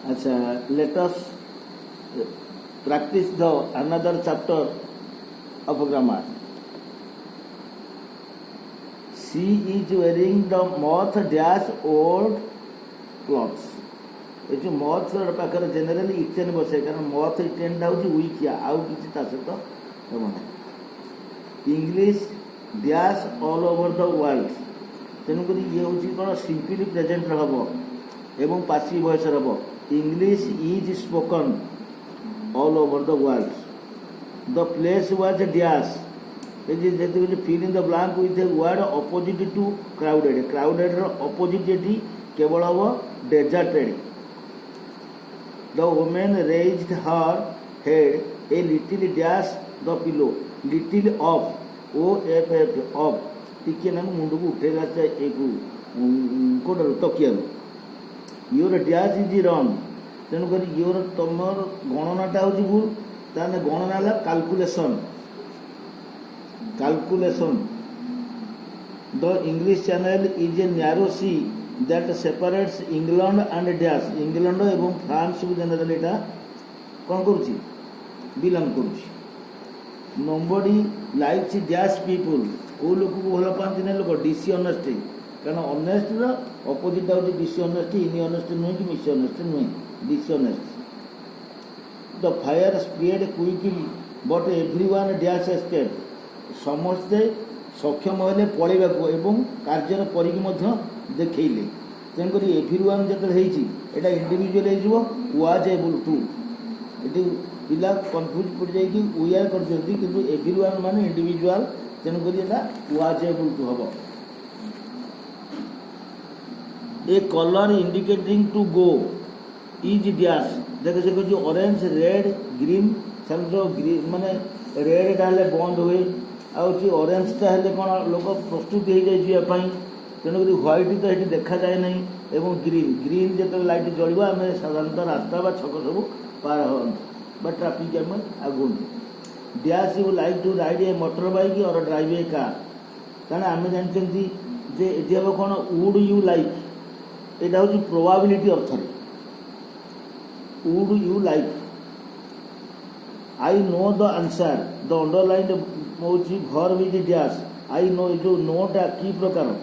अच्छा, let us practice the another chapter of grammar. She is wearing the moth dash old clothes. ये जो मथ पाखे जेनेराली eaten बसे कारण मथ इटेनटा हूँ वीकिया आउ कि सहित हम ना English dash all over the world तेणुक ये हूँ कौन सिंपली प्रेजेंट हम एवं पासिव वॉइस हम English is spoken all over the world the place was dash fill in the blank with a word opposite to crowded crowded opposite ये केवल हम deserted The woman raised her head a little dash the pillow little of off of टिके ना मुंड को उठेगा एक कोड तकिया योर डैश इज रॉन्ग तेणुक योर तुम गणनाटा हूँ भूल ताने गणना है calculation calculation the English channel is a narrow sea that separates England and dash England एवं फ्रांस को जनरली एटा कौन करुची बिलोंग करुची nobody likes dash people ओ लोग को भला पांति ने लोग डिसऑनेस्टी कारण ऑनेस्ट रो अपोजिट होची डिसऑनेस्टी इन ऑनेस्टी नुहे कि मिसऑनेस्टी नुहे dishonest the fire spread quickly but everyone dash escape समस्ते सक्षम हेले पळेबा को एवं कार्यर परिक मध्य देखले तेणुक एभ्रीवन जो यहाँ इंडिविजुअल वाज एबल टू ये पिला कन्फ्यूज पड़ जाए वी आर कर एभ्रीवन माने इंडिविजुअल तेणुक वाज एबल टू हम a colour indicating to go is dash देख से कह ऑरेंज रेड ग्रीन जो ग्रीन माने रेडटा हेल्ले बंद हुए ऑरेंजटा हेल्ले कौन लोक प्रस्तुत हो जाए तेणुक ह्वाइट तो ये देखा जाए नहीं एवं ग्रीन ग्रीन जो लाइट जल आम साधारणतः रास्ता बा छक सब पार हम ट्राफिक आम आगुन dash you like to ride a motor bike or drive a car कारण आम जानते जे ये हम कौन वुड यू लाइक यहाँ हूँ probability earth would you like I know the answer the underline हूँ भर विज डैश आई नो जो नोटा कि प्रकार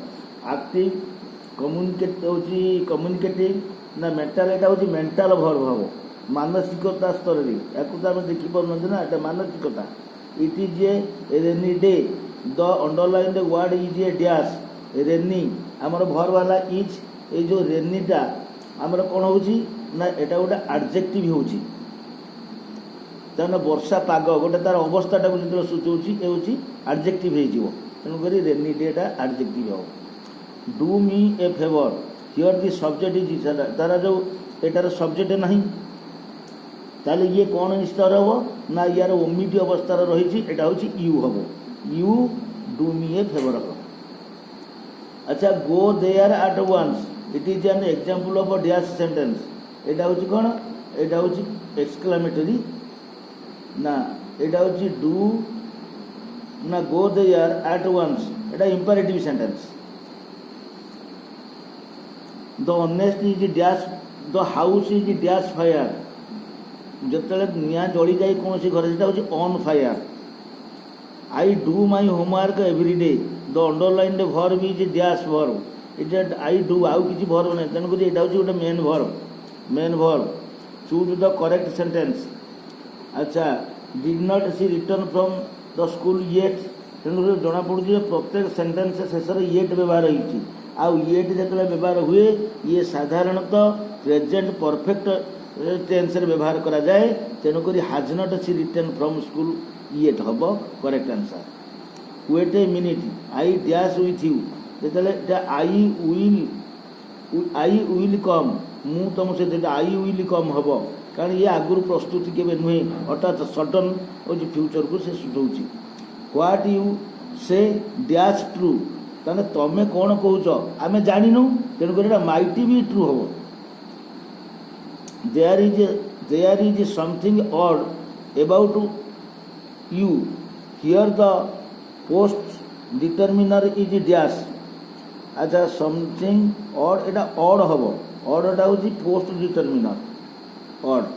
एक्टिव कम्युनिकेट होची कम्युनिकेटिव ना मेंटल एटा होची मेंटल भर्व हम मानसिकता स्तर रे याकु तो हम देखि परन ना एटा मानसिकता it is a rainy day the underline word is a dash rainy हमर भर वाला इज ए जो रेनीटा हमर कोन होची ना एटा गोटे एडजेक्टिव होची ताने वर्षा पाग गोटे तार अवस्थाटा को जो सूचौची ए होची एडजेक्टिव हे जीवो तेनु करी रेनी डेटा एडजेक्टिव हो do me a favour here the subject is तारा जो एटार सब्जेक्ट नहीं ताले ये कौन स्तर हम ना यार ओमिट अवस्थार रही एटा हूँ you hmm you do me a favour hmm अच्छा go there at once it is an example of a dash sentence एटा हूँ कौन एटा हूँ एक्सक्लेमेटरी ना एटा हूँ डू ना गो देयर एट वंस एटा imperative sentence the honest is dash the house is dash fire जिते निआ जली जाए कौन घर से on fire I do my homework every day the underline भर्व is dash verb it I do आउ कि भर्व ना तेणुक यहाँ हूँ गोटे main verb choose the correct sentence अच्छा did not see return from the school yet तेणुक जना पड़े प्रत्येक सेंटेंस शेष येट व्यवहार होती आउ येट जो व्यवहार हुए ये साधारणतः प्रेजेंट परफेक्ट टेंस व्यवहार करा जाए तेणुक has not see return from school yet हम correct answer wait a minute I dash with you जो आई विल कम मु तुम से आई विल कम हम कारण ये आगुरी प्रस्तुति के नुहे अर्थात सडन हूँ फ्यूचर को से सूचौची what you say dash true ताने तमें कौन कौच आम जानू तेणुक माइट भी true hmm there is something odd about you here the post determiner is dash अच्छा समथिंग ऑड एटा ऑड हम ऑडटा हूँ पोस्ट डिटर्मिनर ଅଡ୍